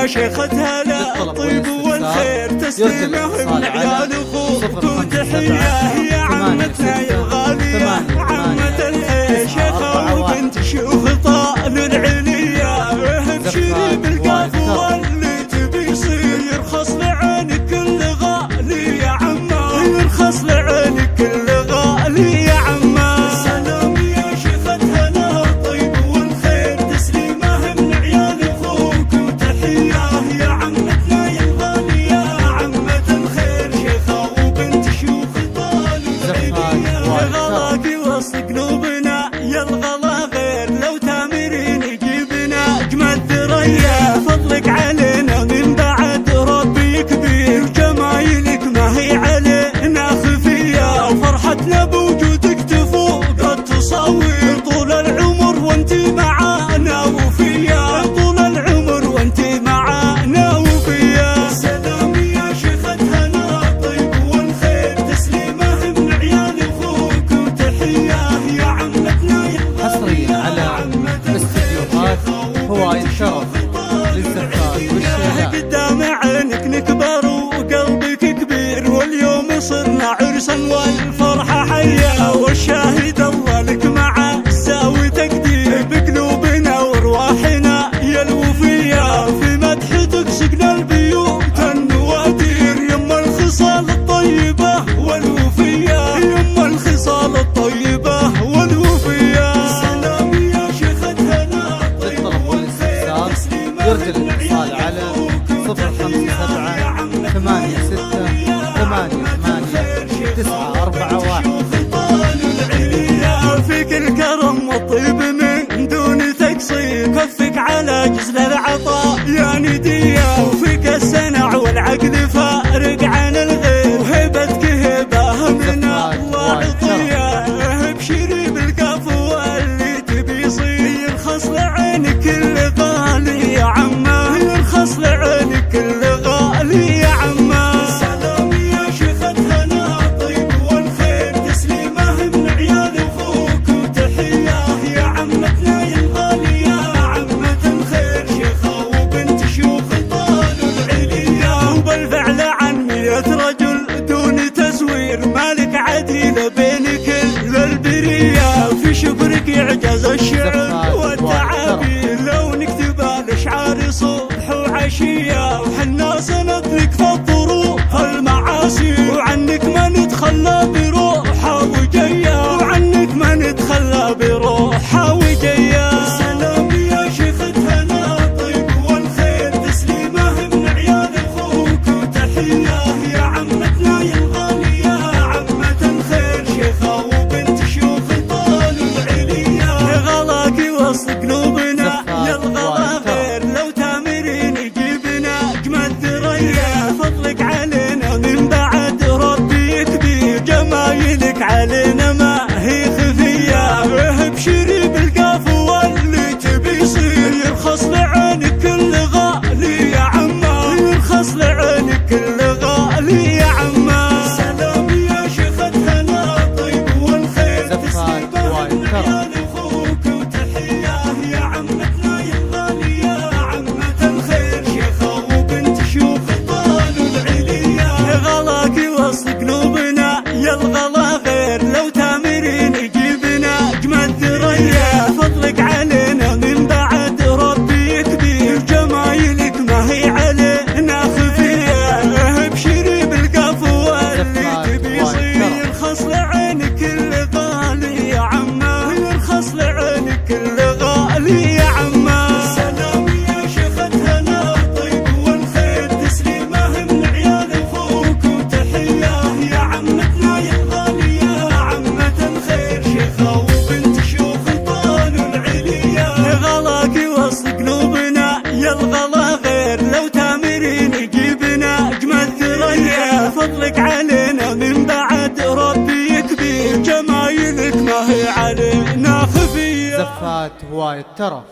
شيخة هلا الطيب والخير تسليمه من عيال اخوك وتحية يا عمتنا يا الغالية عمة الخير شيخة وبنت شيوخ طال العليا ابشري بالقاف واللي تبي يصير يرخص لعينك كل غالي يا عمه يرخص لعينك كل غالي يا عمه سلام يا شيخة هلا الطيب والخير تسليمه من عيال اخوك وتحية يا عمتنا يا الغالية عمة الخير شيخة وبنت شيوخ طال العليا غلاكي وسط قلوبنا يا الغلا غير لو تامرين يجيبنا اجمل ثريا فضلك علينا من بعد ربي كبير جمايلك ما هي علينا خفيه وفرحتنا بوجودك تفوق التصاوير طول العمر وانت معانا وفيا طول العمر وانت معانا وفيا سلام يا شيخة هلا الطيب والخير تسليمه من عيال اخوك وتحية يا عمتنا يا حصريا على استديوهات هواية شرف للزفات والشيلات قدام عينك نكبر وقلبك كبير واليوم صرنا عرسا والفرحة حية والشاهد الله لك مع ساوي تقدير بقلوبنا وارواحنا يا الوفية في مدحتك سقنا البيوت النوادير يما الخصال الطيبة والوفية يما الخصال الطيبة والوفية سلام يا شيخة هلا للطلب والاستفسار يرجى الاتصال على 057 86 88 941 فيك الكرم والطيب من دون تقصير كفك على جزل العطاء يا ندية وفيك السنع والعقل فارق عن الغير وهبتك هبة من الله عطية ابشري بالكاف واللي تبي يصير يرخص لعينك كل غالي يا عمه يرخص لعينك كل غالي يا عمه سلام يا شيخة هلا الطيب والخير تسليمه من عيال اخوك وتحية يا عمتنا يا الغالية عمة الخير شيخة وبنت شيوخ طال العليا وبالفعل عن 100 رجل دون تزوير مالك عديل بين كل البرية في شكرك يعجز الشعر والتعابير لو نكتب الاشعار صبح وعشية وحنا سندلك في الظروف المعاصي وعنك ما نتخلى بروحها وجية وعنك ما نتخلى بروحها وجية سلام يا شيخة هلا الطيب والخير تسليمه من عيال اخوك وتحية يا عمتنا يا الغالية عمة الخير شيخة وبنت شيوخ طال العليا غلاكي وسط قلوبنا يا الغلا غير لو تامرين يجيبنا اجمل ثريا فضلك علينا من بعد ربي كبير جمايلك علينا ما هي خفية ابشري بالقاف واللي تبي يصير يرخص لعينك كل غالي يا عمه يرخص لعينك كل غالي يا عمه سلام يا شيخة هلا الطيب والخير تسليمه من عيال اخوك وتحية يا عمتنا يا الغالية عمة الخير شيخة وبنت شيوخ طال العليا غلاكي وسط قلوبنا يا الغلا غير لو تامرين يجيبنا اجمل ثريا فضلك علينا من بعد ربي كبير جمايلك ما هي علينا خفية ابشري بالقاف واللي تبي يصير يرخص لعينك كل غالي يا عمه يرخص لعينك كل غالي يا عمه سلام يا شيخة هلا الطيب والخير تسليمه من عيال اخوك وتحية يا عمتنا يا الغالية عمة الخير شيخة وبنت شيوخ طال العليا غلاكي وسط قلوبنا يا الغلا غير لو تامرين يجيبنا اجمل ثريا فضلك علينا من بعد ربي كبير جمايلك ما هي علينا خفية زفات هواية ترف